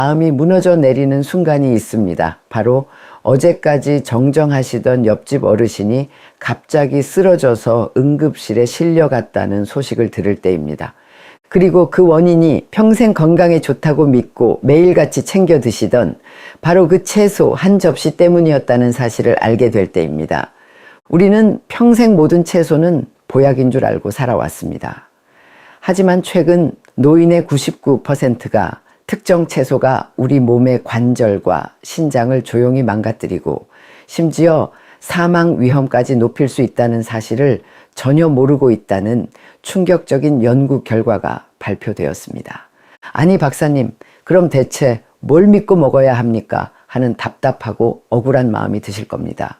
마음이 무너져 내리는 순간이 있습니다. 바로 어제까지 정정하시던 옆집 어르신이 갑자기 쓰러져서 응급실에 실려갔다는 소식을 들을 때입니다. 그리고 그 원인이 평생 건강에 좋다고 믿고 매일같이 챙겨 드시던 바로 그 채소 한 접시 때문이었다는 사실을 알게 될 때입니다. 우리는 평생 모든 채소는 보약인 줄 알고 살아왔습니다. 하지만 최근 노인의 99%가 특정 채소가 우리 몸의 관절과 신장을 조용히 망가뜨리고 심지어 사망 위험까지 높일 수 있다는 사실을 전혀 모르고 있다는 충격적인 연구 결과가 발표되었습니다. 아니 박사님, 그럼 대체 뭘 믿고 먹어야 합니까? 하는 답답하고 억울한 마음이 드실 겁니다.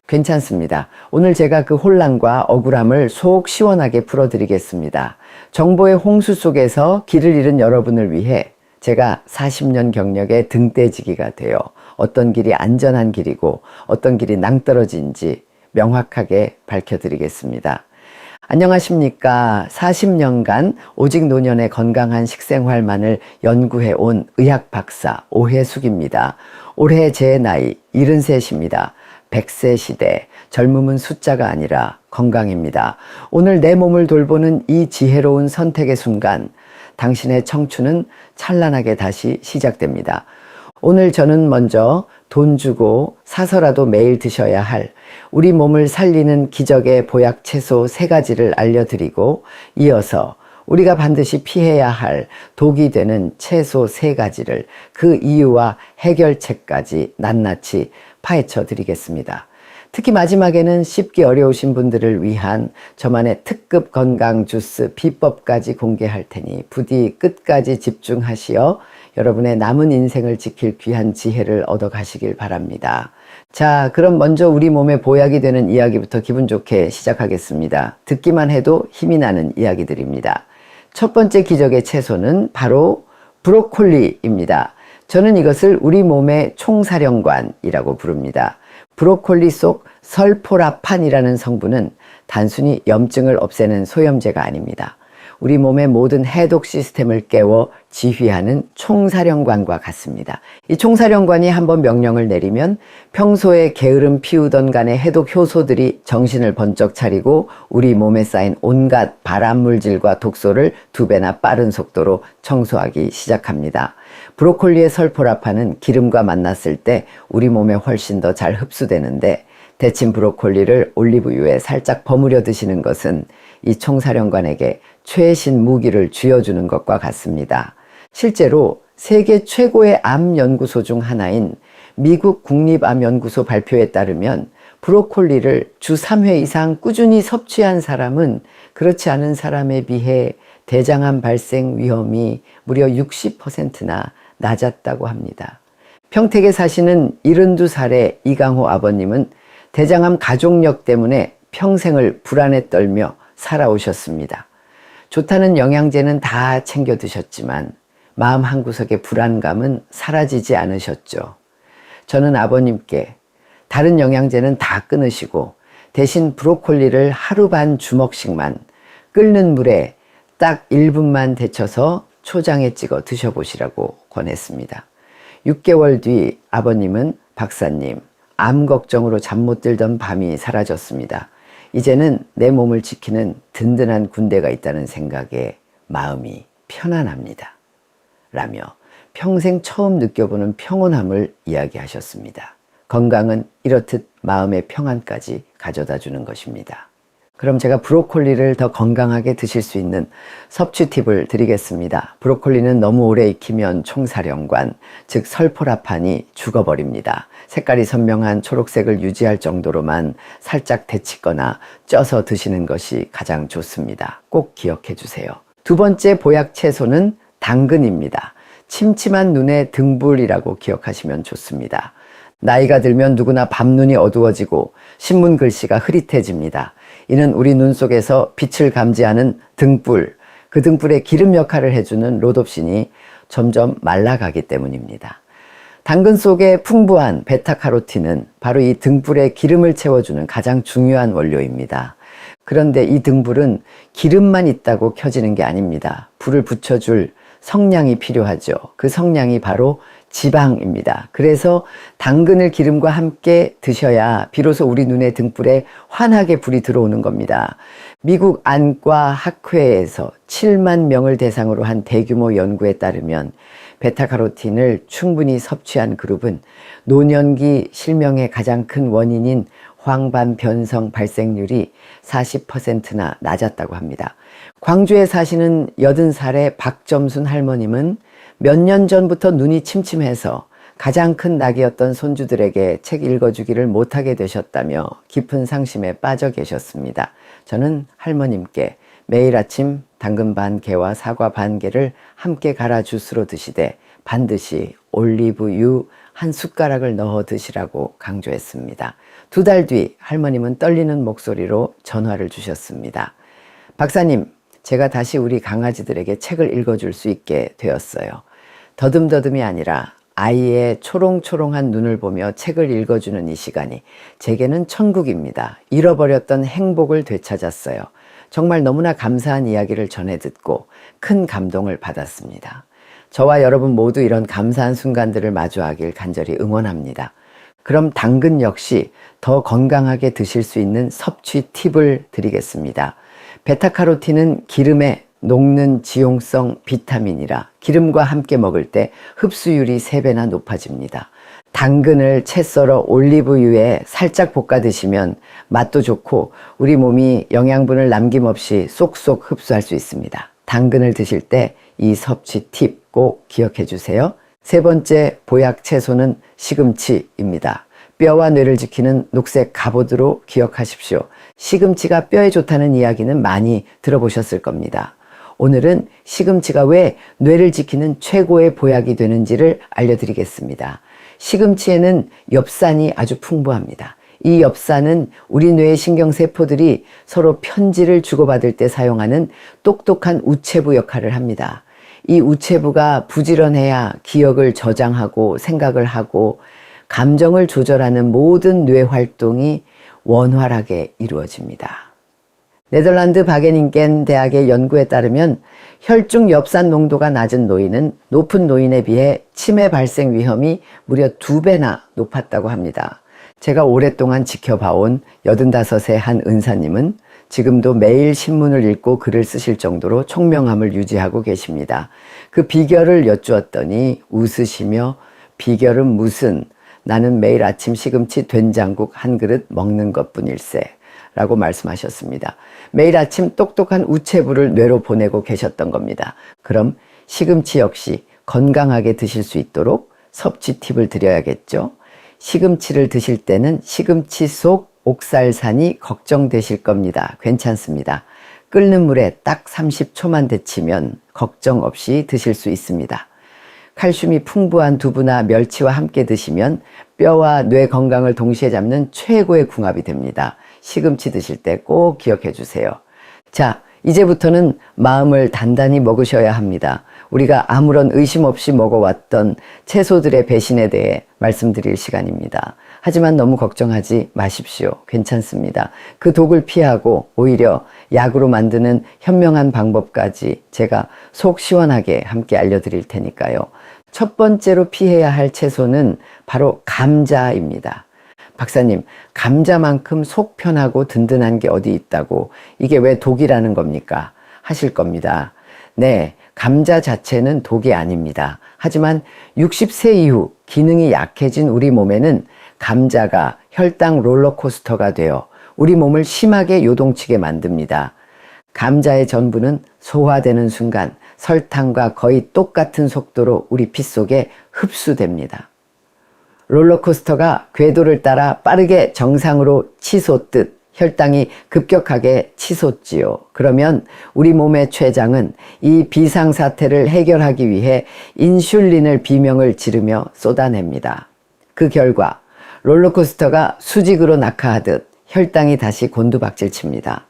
괜찮습니다. 오늘 제가 그 혼란과 억울함을 속 시원하게 풀어드리겠습니다. 정보의 홍수 속에서 길을 잃은 여러분을 위해 제가 40년 경력의 등대지기가 되어 어떤 길이 안전한 길이고 어떤 길이 낭떠러진지 명확하게 밝혀드리겠습니다. 안녕하십니까. 40년간 오직 노년의 건강한 식생활만을 연구해온 의학 박사 오해숙입니다. 올해 제 나이 73입니다. 100세 시대, 젊음은 숫자가 아니라 건강입니다. 오늘 내 몸을 돌보는 이 지혜로운 선택의 순간, 당신의 청춘은 찬란하게 다시 시작됩니다. 오늘 저는 먼저 돈 주고 사서라도 매일 드셔야 할 우리 몸을 살리는 기적의 보약 채소 3가지를 알려드리고, 이어서 우리가 반드시 피해야 할 독이 되는 채소 3가지를 그 이유와 해결책까지 낱낱이 파헤쳐 드리겠습니다. 특히 마지막에는 씹기 어려우신 분들을 위한 저만의 특급 건강 주스 비법까지 공개할 테니 부디 끝까지 집중하시어 여러분의 남은 인생을 지킬 귀한 지혜를 얻어 가시길 바랍니다. 자, 그럼 먼저 우리 몸에 보약이 되는 이야기부터 기분 좋게 시작하겠습니다. 듣기만 해도 힘이 나는 이야기들입니다. 첫 번째 기적의 채소는 바로 브로콜리입니다. 저는 이것을 우리 몸의 총사령관이라고 부릅니다. 브로콜리 속 설포라판이라는 성분은 단순히 염증을 없애는 소염제가 아닙니다. 우리 몸의 모든 해독 시스템을 깨워 지휘하는 총사령관과 같습니다. 이 총사령관이 한번 명령을 내리면 평소에 게으름 피우던 간의 해독 효소들이 정신을 번쩍 차리고 우리 몸에 쌓인 온갖 발암물질과 독소를 2배나 빠른 속도로 청소하기 시작합니다. 브로콜리의 설포라판은 기름과 만났을 때 우리 몸에 훨씬 더 잘 흡수되는데, 데친 브로콜리를 올리브유에 살짝 버무려 드시는 것은 이 총사령관에게 최신 무기를 쥐어주는 것과 같습니다. 실제로 세계 최고의 암 연구소 중 하나인 미국 국립암연구소 발표에 따르면 브로콜리를 주 3회 이상 꾸준히 섭취한 사람은 그렇지 않은 사람에 비해 대장암 발생 위험이 무려 60%나 낮았다고 합니다. 평택에 사시는 72살의 이강호 아버님은 대장암 가족력 때문에 평생을 불안에 떨며 살아오셨습니다. 좋다는 영양제는 다 챙겨 드셨지만 마음 한구석의 불안감은 사라지지 않으셨죠. 저는 아버님께 다른 영양제는 다 끊으시고 대신 브로콜리를 하루 반 주먹씩만 끓는 물에 딱 1분만 데쳐서 초장에 찍어 드셔보시라고 권했습니다. 6개월 뒤 아버님은 박사님, 암 걱정으로 잠 못 들던 밤이 사라졌습니다. 이제는 내 몸을 지키는 든든한 군대가 있다는 생각에 마음이 편안합니다. 라며 평생 처음 느껴보는 평온함을 이야기하셨습니다. 건강은 이렇듯 마음의 평안까지 가져다 주는 것입니다. 그럼 제가 브로콜리를 더 건강하게 드실 수 있는 섭취 팁을 드리겠습니다. 브로콜리는 너무 오래 익히면 총사령관, 즉 설포라판이 죽어버립니다. 색깔이 선명한 초록색을 유지할 정도로만 살짝 데치거나 쪄서 드시는 것이 가장 좋습니다. 꼭 기억해 주세요. 두 번째 보약 채소는 당근입니다. 침침한 눈의 등불이라고 기억하시면 좋습니다. 나이가 들면 누구나 밤눈이 어두워지고 신문 글씨가 흐릿해집니다. 이는 우리 눈 속에서 빛을 감지하는 등불, 그 등불의 기름 역할을 해주는 로놉신이 점점 말라가기 때문입니다. 당근 속에 풍부한 베타카로틴은 바로 이 등불에 기름을 채워주는 가장 중요한 원료입니다. 그런데 이 등불은 기름만 있다고 켜지는 게 아닙니다. 불을 붙여줄 성냥이 필요하죠. 그 성냥이 바로 지방입니다. 그래서 당근을 기름과 함께 드셔야 비로소 우리 눈의 등불에 환하게 불이 들어오는 겁니다. 미국 안과 학회에서 7만 명을 대상으로 한 대규모 연구에 따르면 베타카로틴을 충분히 섭취한 그룹은 노년기 실명의 가장 큰 원인인 황반 변성 발생률이 40%나 낮았다고 합니다. 광주에 사시는 80살의 박점순 할머님은 몇 년 전부터 눈이 침침해서 가장 큰 낙이었던 손주들에게 책 읽어주기를 못하게 되셨다며 깊은 상심에 빠져 계셨습니다. 저는 할머님께 매일 아침 당근 반 개와 사과 반 개를 함께 갈아 주스로 드시되 반드시 올리브유 한 숟가락을 넣어 드시라고 강조했습니다. 2달 뒤 할머님은 떨리는 목소리로 전화를 주셨습니다. 박사님, 제가 다시 우리 강아지들에게 책을 읽어줄 수 있게 되었어요. 더듬더듬이 아니라 아이의 초롱초롱한 눈을 보며 책을 읽어주는 이 시간이 제게는 천국입니다. 잃어버렸던 행복을 되찾았어요. 정말 너무나 감사한 이야기를 전해 듣고 큰 감동을 받았습니다. 저와 여러분 모두 이런 감사한 순간들을 마주하길 간절히 응원합니다. 그럼 당근 역시 더 건강하게 드실 수 있는 섭취 팁을 드리겠습니다. 베타카로틴은 기름에 녹는 지용성 비타민이라 기름과 함께 먹을 때 흡수율이 3배나 높아집니다. 당근을 채 썰어 올리브유에 살짝 볶아 드시면 맛도 좋고 우리 몸이 영양분을 남김없이 쏙쏙 흡수할 수 있습니다. 당근을 드실 때 이 섭취 팁 꼭 기억해 주세요. 3번째 보약 채소는 시금치입니다. 뼈와 뇌를 지키는 녹색 갑옷으로 기억하십시오. 시금치가 뼈에 좋다는 이야기는 많이 들어보셨을 겁니다. 오늘은 시금치가 왜 뇌를 지키는 최고의 보약이 되는지를 알려드리겠습니다. 시금치에는 엽산이 아주 풍부합니다. 이 엽산은 우리 뇌의 신경세포들이 서로 편지를 주고받을 때 사용하는 똑똑한 우체부 역할을 합니다. 이 우체부가 부지런해야 기억을 저장하고 생각을 하고 감정을 조절하는 모든 뇌 활동이 원활하게 이루어집니다. 네덜란드 바게닝겐 대학의 연구에 따르면 혈중 엽산 농도가 낮은 노인은 높은 노인에 비해 치매 발생 위험이 무려 2배나 높았다고 합니다. 제가 오랫동안 지켜봐온 85세 한 은사님은 지금도 매일 신문을 읽고 글을 쓰실 정도로 총명함을 유지하고 계십니다. 그 비결을 여쭈었더니 웃으시며 비결은 무슨 나는 매일 아침 시금치 된장국 한 그릇 먹는 것뿐일세 라고 말씀하셨습니다. 매일 아침 똑똑한 우체부를 뇌로 보내고 계셨던 겁니다. 그럼 시금치 역시 건강하게 드실 수 있도록 섭취 팁을 드려야겠죠. 시금치를 드실 때는 시금치 속 옥살산이 걱정되실 겁니다. 괜찮습니다. 끓는 물에 딱 30초만 데치면 걱정 없이 드실 수 있습니다. 칼슘이 풍부한 두부나 멸치와 함께 드시면 뼈와 뇌 건강을 동시에 잡는 최고의 궁합이 됩니다. 시금치 드실 때 꼭 기억해 주세요. 자, 이제부터는 마음을 단단히 먹으셔야 합니다. 우리가 아무런 의심 없이 먹어왔던 채소들의 배신에 대해 말씀드릴 시간입니다. 하지만 너무 걱정하지 마십시오. 괜찮습니다. 그 독을 피하고 오히려 약으로 만드는 현명한 방법까지 제가 속 시원하게 함께 알려드릴 테니까요. 첫 번째로 피해야 할 채소는 바로 감자입니다. 박사님, 감자만큼 속 편하고 든든한 게 어디 있다고 이게 왜 독이라는 겁니까? 하실 겁니다. 네, 감자 자체는 독이 아닙니다. 하지만 60세 이후 기능이 약해진 우리 몸에는 감자가 혈당 롤러코스터가 되어 우리 몸을 심하게 요동치게 만듭니다. 감자의 전부는 소화되는 순간 설탕과 거의 똑같은 속도로 우리 피 속에 흡수됩니다. 롤러코스터가 궤도를 따라 빠르게 정상으로 치솟듯 혈당이 급격하게 치솟지요. 그러면 우리 몸의 췌장은 이 비상사태를 해결하기 위해 인슐린을 비명을 지르며 쏟아냅니다. 그 결과 롤러코스터가 수직으로 낙하하듯 혈당이 다시 곤두박질 칩니다.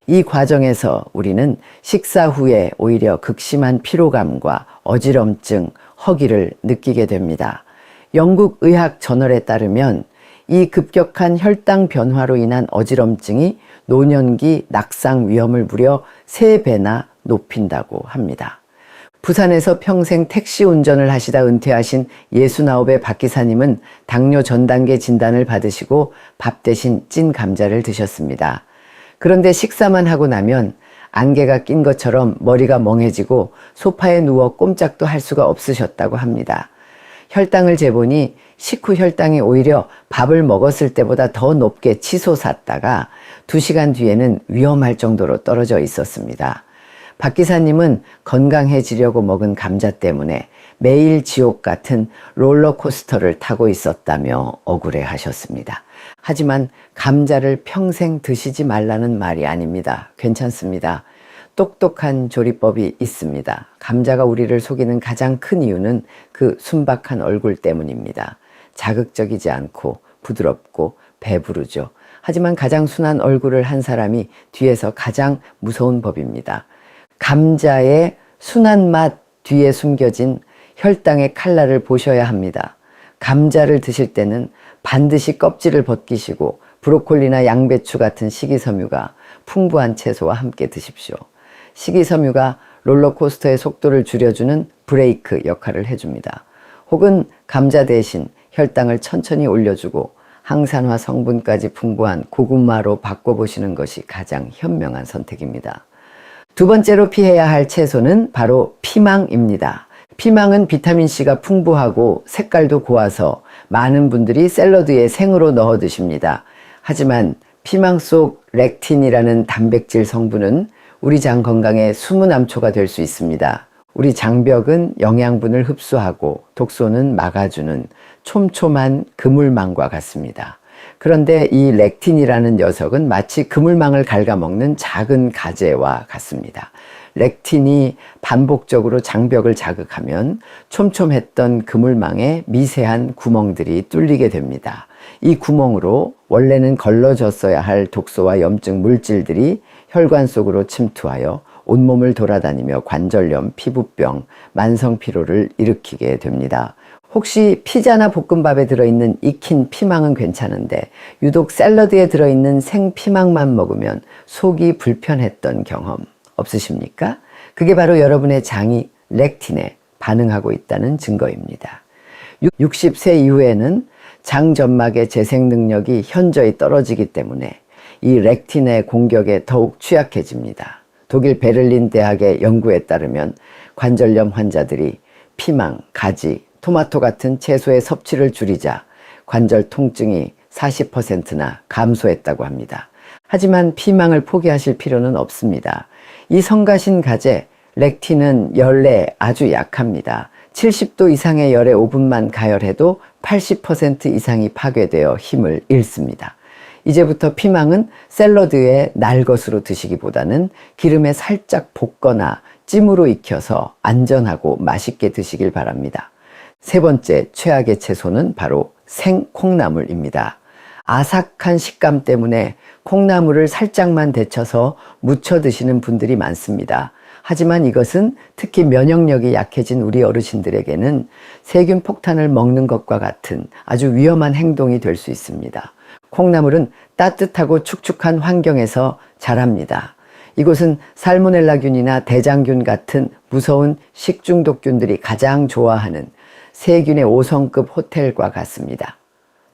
이 과정에서 우리는 식사 후에 오히려 극심한 피로감과 어지럼증, 허기를 느끼게 됩니다. 영국 의학 저널에 따르면 이 급격한 혈당 변화로 인한 어지럼증이 노년기 낙상 위험을 무려 3배나 높인다고 합니다. 부산에서 평생 택시 운전을 하시다 은퇴하신 69의 박 기사님은 당뇨 전 단계 진단을 받으시고 밥 대신 찐 감자를 드셨습니다. 그런데 식사만 하고 나면 안개가 낀 것처럼 머리가 멍해지고 소파에 누워 꼼짝도 할 수가 없으셨다고 합니다. 혈당을 재보니 식후 혈당이 오히려 밥을 먹었을 때보다 더 높게 치솟았다가 2시간 뒤에는 위험할 정도로 떨어져 있었습니다. 박 기사님은 건강해지려고 먹은 감자 때문에 매일 지옥 같은 롤러코스터를 타고 있었다며 억울해 하셨습니다. 하지만 감자를 평생 드시지 말라는 말이 아닙니다. 괜찮습니다. 똑똑한 조리법이 있습니다. 감자가 우리를 속이는 가장 큰 이유는 그 순박한 얼굴 때문입니다. 자극적이지 않고 부드럽고 배부르죠. 하지만 가장 순한 얼굴을 한 사람이 뒤에서 가장 무서운 법입니다. 감자의 순한 맛 뒤에 숨겨진 혈당의 칼날을 보셔야 합니다. 감자를 드실 때는 반드시 껍질을 벗기시고 브로콜리나 양배추 같은 식이섬유가 풍부한 채소와 함께 드십시오. 식이섬유가 롤러코스터의 속도를 줄여주는 브레이크 역할을 해줍니다. 혹은 감자 대신 혈당을 천천히 올려주고 항산화 성분까지 풍부한 고구마로 바꿔보시는 것이 가장 현명한 선택입니다. 두 번째로 피해야 할 채소는 바로 피망입니다. 피망은 비타민C가 풍부하고 색깔도 고와서 많은 분들이 샐러드에 생으로 넣어 드십니다. 하지만 피망 속 렉틴이라는 단백질 성분은 우리 장 건강의 숨은 암초가 될 수 있습니다. 우리 장벽은 영양분을 흡수하고 독소는 막아주는 촘촘한 그물망과 같습니다. 그런데 이 렉틴이라는 녀석은 마치 그물망을 갉아먹는 작은 가재와 같습니다. 렉틴이 반복적으로 장벽을 자극하면 촘촘했던 그물망에 미세한 구멍들이 뚫리게 됩니다. 이 구멍으로 원래는 걸러졌어야 할 독소와 염증 물질들이 혈관 속으로 침투하여 온몸을 돌아다니며 관절염, 피부병, 만성피로를 일으키게 됩니다. 혹시 피자나 볶음밥에 들어있는 익힌 피망은 괜찮은데 유독 샐러드에 들어있는 생피망만 먹으면 속이 불편했던 경험 없으십니까? 그게 바로 여러분의 장이 렉틴에 반응하고 있다는 증거입니다. 60세 이후에는 장 점막의 재생 능력이 현저히 떨어지기 때문에 이 렉틴의 공격에 더욱 취약해집니다. 독일 베를린 대학의 연구에 따르면 관절염 환자들이 피망, 가지, 토마토 같은 채소의 섭취를 줄이자 관절 통증이 40%나 감소했다고 합니다. 하지만 피망을 포기하실 필요는 없습니다. 이 성가신 가재, 렉틴은 열에 아주 약합니다. 70도 이상의 열에 5분만 가열해도 80% 이상이 파괴되어 힘을 잃습니다. 이제부터 피망은 샐러드에 날 것으로 드시기보다는 기름에 살짝 볶거나 찜으로 익혀서 안전하고 맛있게 드시길 바랍니다. 세 번째 최악의 채소는 바로 생콩나물입니다. 아삭한 식감 때문에 콩나물을 살짝만 데쳐서 무쳐 드시는 분들이 많습니다. 하지만 이것은 특히 면역력이 약해진 우리 어르신들에게는 세균 폭탄을 먹는 것과 같은 아주 위험한 행동이 될 수 있습니다. 콩나물은 따뜻하고 축축한 환경에서 자랍니다. 이곳은 살모넬라균이나 대장균 같은 무서운 식중독균들이 가장 좋아하는 세균의 5성급 호텔과 같습니다.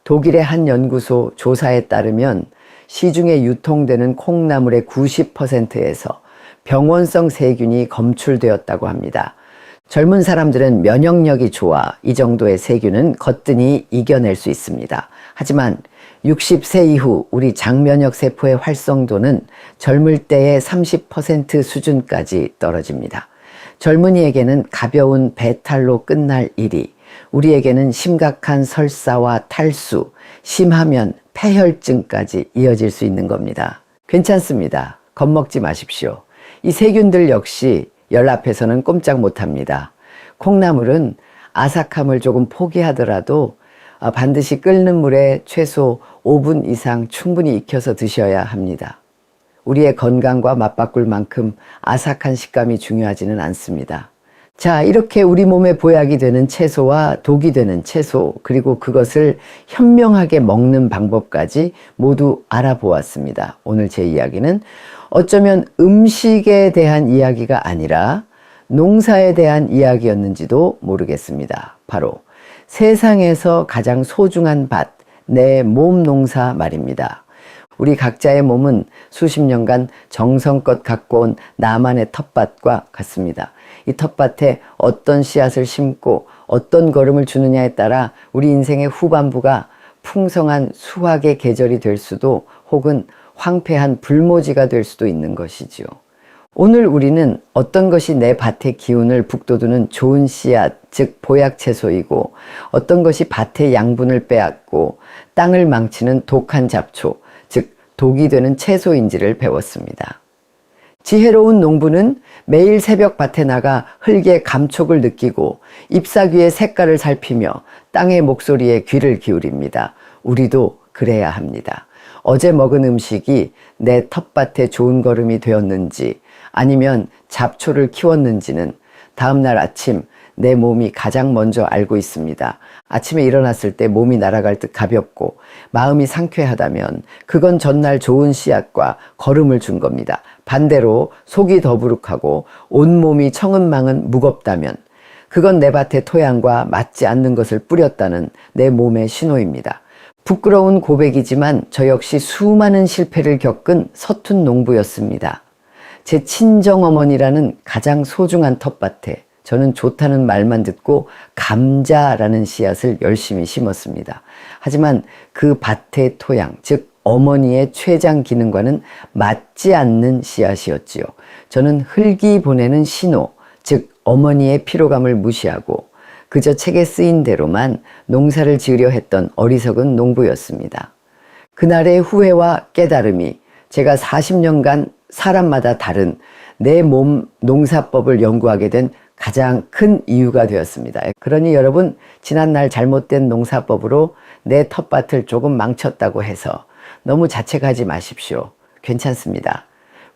독일의 한 연구소 조사에 따르면 시중에 유통되는 콩나물의 90%에서 병원성 세균이 검출되었다고 합니다. 젊은 사람들은 면역력이 좋아 이 정도의 세균은 거뜬히 이겨낼 수 있습니다. 하지만 60세 이후 우리 장면역 세포의 활성도는 젊을 때의 30% 수준까지 떨어집니다. 젊은이에게는 가벼운 배탈로 끝날 일이 우리에게는 심각한 설사와 탈수, 심하면 폐혈증까지 이어질 수 있는 겁니다. 괜찮습니다. 겁먹지 마십시오. 이 세균들 역시 열 앞에서는 꼼짝 못합니다. 콩나물은 아삭함을 조금 포기하더라도 반드시 끓는 물에 최소 5분 이상 충분히 익혀서 드셔야 합니다. 우리의 건강과 맞바꿀 만큼 아삭한 식감이 중요하지는 않습니다. 자, 이렇게 우리 몸에 보약이 되는 채소와 독이 되는 채소, 그리고 그것을 현명하게 먹는 방법까지 모두 알아보았습니다. 오늘 제 이야기는 어쩌면 음식에 대한 이야기가 아니라 농사에 대한 이야기였는지도 모르겠습니다. 바로 세상에서 가장 소중한 밭, 내 몸 농사 말입니다. 우리 각자의 몸은 수십 년간 정성껏 갖고 온 나만의 텃밭과 같습니다. 이 텃밭에 어떤 씨앗을 심고 어떤 거름을 주느냐에 따라 우리 인생의 후반부가 풍성한 수확의 계절이 될 수도 혹은 황폐한 불모지가 될 수도 있는 것이지요. 오늘 우리는 어떤 것이 내 밭의 기운을 북돋우는 좋은 씨앗, 즉 보약채소이고 어떤 것이 밭의 양분을 빼앗고 땅을 망치는 독한 잡초, 즉 독이 되는 채소인지를 배웠습니다. 지혜로운 농부는 매일 새벽 밭에 나가 흙의 감촉을 느끼고 잎사귀의 색깔을 살피며 땅의 목소리에 귀를 기울입니다. 우리도 그래야 합니다. 어제 먹은 음식이 내 텃밭에 좋은 거름이 되었는지 아니면 잡초를 키웠는지는 다음날 아침 내 몸이 가장 먼저 알고 있습니다. 아침에 일어났을 때 몸이 날아갈 듯 가볍고 마음이 상쾌하다면 그건 전날 좋은 씨앗과 거름을 준 겁니다. 반대로 속이 더부룩하고 온몸이 청은망은 무겁다면 그건 내 밭의 토양과 맞지 않는 것을 뿌렸다는 내 몸의 신호입니다. 부끄러운 고백이지만 저 역시 수많은 실패를 겪은 서툰 농부였습니다. 제 친정어머니라는 가장 소중한 텃밭에 저는 좋다는 말만 듣고 감자라는 씨앗을 열심히 심었습니다. 하지만 그 밭의 토양, 즉 어머니의 췌장 기능과는 맞지 않는 씨앗이었지요. 저는 흙이 보내는 신호, 즉 어머니의 피로감을 무시하고 그저 책에 쓰인 대로만 농사를 지으려 했던 어리석은 농부였습니다. 그날의 후회와 깨달음이 제가 40년간 사람마다 다른 내 몸 농사법을 연구하게 된 가장 큰 이유가 되었습니다. 그러니 여러분, 지난날 잘못된 농사법으로 내 텃밭을 조금 망쳤다고 해서 너무 자책하지 마십시오. 괜찮습니다.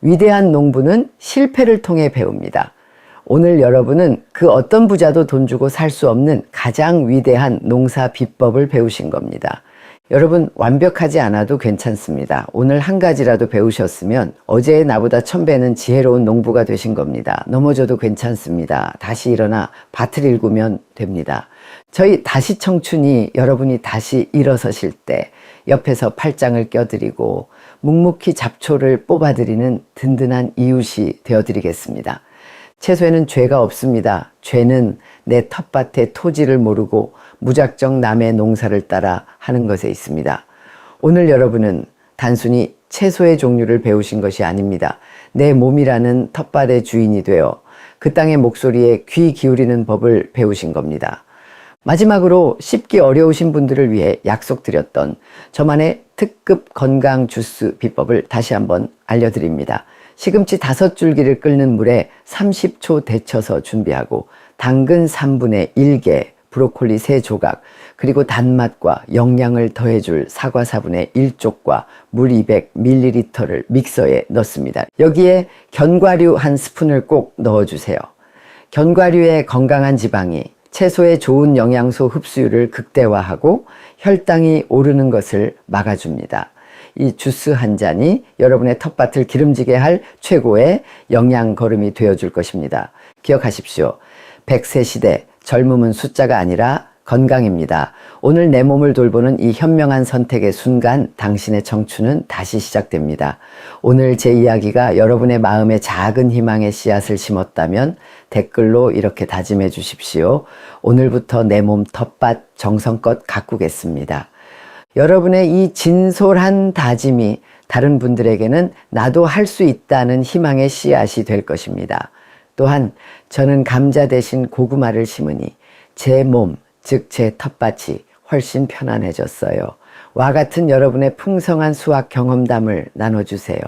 위대한 농부는 실패를 통해 배웁니다. 오늘 여러분은 그 어떤 부자도 돈 주고 살 수 없는 가장 위대한 농사 비법을 배우신 겁니다. 여러분, 완벽하지 않아도 괜찮습니다. 오늘 한 가지라도 배우셨으면 어제의 나보다 1000배는 지혜로운 농부가 되신 겁니다. 넘어져도 괜찮습니다. 다시 일어나 밭을 일구면 됩니다. 저희 다시 청춘이 여러분이 다시 일어서실 때 옆에서 팔짱을 껴드리고 묵묵히 잡초를 뽑아드리는 든든한 이웃이 되어드리겠습니다. 채소에는 죄가 없습니다. 죄는 내 텃밭의 토지를 모르고 무작정 남의 농사를 따라 하는 것에 있습니다. 오늘 여러분은 단순히 채소의 종류를 배우신 것이 아닙니다. 내 몸이라는 텃밭의 주인이 되어 그 땅의 목소리에 귀 기울이는 법을 배우신 겁니다. 마지막으로 씹기 어려우신 분들을 위해 약속드렸던 저만의 특급 건강 주스 비법을 다시 한번 알려드립니다. 시금치 5줄기를 끓는 물에 30초 데쳐서 준비하고 당근 3분의 1개, 브로콜리 3조각, 그리고 단맛과 영양을 더해줄 사과 4분의 1쪽과 물 200ml를 믹서에 넣습니다. 여기에 견과류 한 스푼을 꼭 넣어주세요. 견과류의 건강한 지방이 채소의 좋은 영양소 흡수율을 극대화하고 혈당이 오르는 것을 막아줍니다. 이 주스 한 잔이 여러분의 텃밭을 기름지게 할 최고의 영양 거름이 되어줄 것입니다. 기억하십시오. 100세 시대, 젊음은 숫자가 아니라 건강입니다. 오늘 내 몸을 돌보는 이 현명한 선택의 순간 당신의 청춘은 다시 시작됩니다. 오늘 제 이야기가 여러분의 마음에 작은 희망의 씨앗을 심었다면 댓글로 이렇게 다짐해 주십시오. 오늘부터 내 몸 텃밭 정성껏 가꾸겠습니다. 여러분의 이 진솔한 다짐이 다른 분들에게는 나도 할 수 있다는 희망의 씨앗이 될 것입니다. 또한 저는 감자 대신 고구마를 심으니 제 몸, 즉 제 텃밭이 훨씬 편안해졌어요. 와 같은 여러분의 풍성한 수확 경험담을 나눠주세요.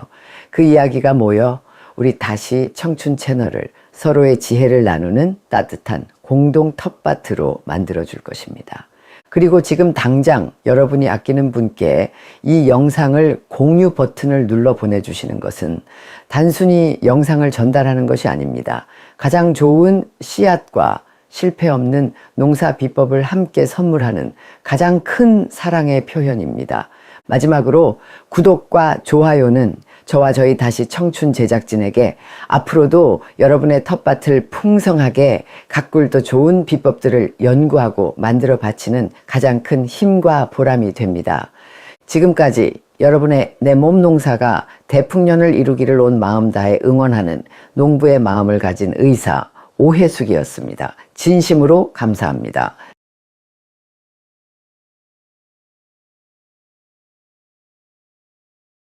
그 이야기가 모여 우리 다시 청춘 채널을 서로의 지혜를 나누는 따뜻한 공동 텃밭으로 만들어줄 것입니다. 그리고 지금 당장 여러분이 아끼는 분께 이 영상을 공유 버튼을 눌러 보내주시는 것은 단순히 영상을 전달하는 것이 아닙니다. 가장 좋은 씨앗과 실패 없는 농사 비법을 함께 선물하는 가장 큰 사랑의 표현입니다. 마지막으로 구독과 좋아요는 저와 저희 다시 청춘 제작진에게 앞으로도 여러분의 텃밭을 풍성하게 가꿀도 좋은 비법들을 연구하고 만들어 바치는 가장 큰 힘과 보람이 됩니다. 지금까지 여러분의 내 몸 농사가 대풍년을 이루기를 온 마음 다해 응원하는 농부의 마음을 가진 의사 오혜숙이었습니다. 진심으로 감사합니다.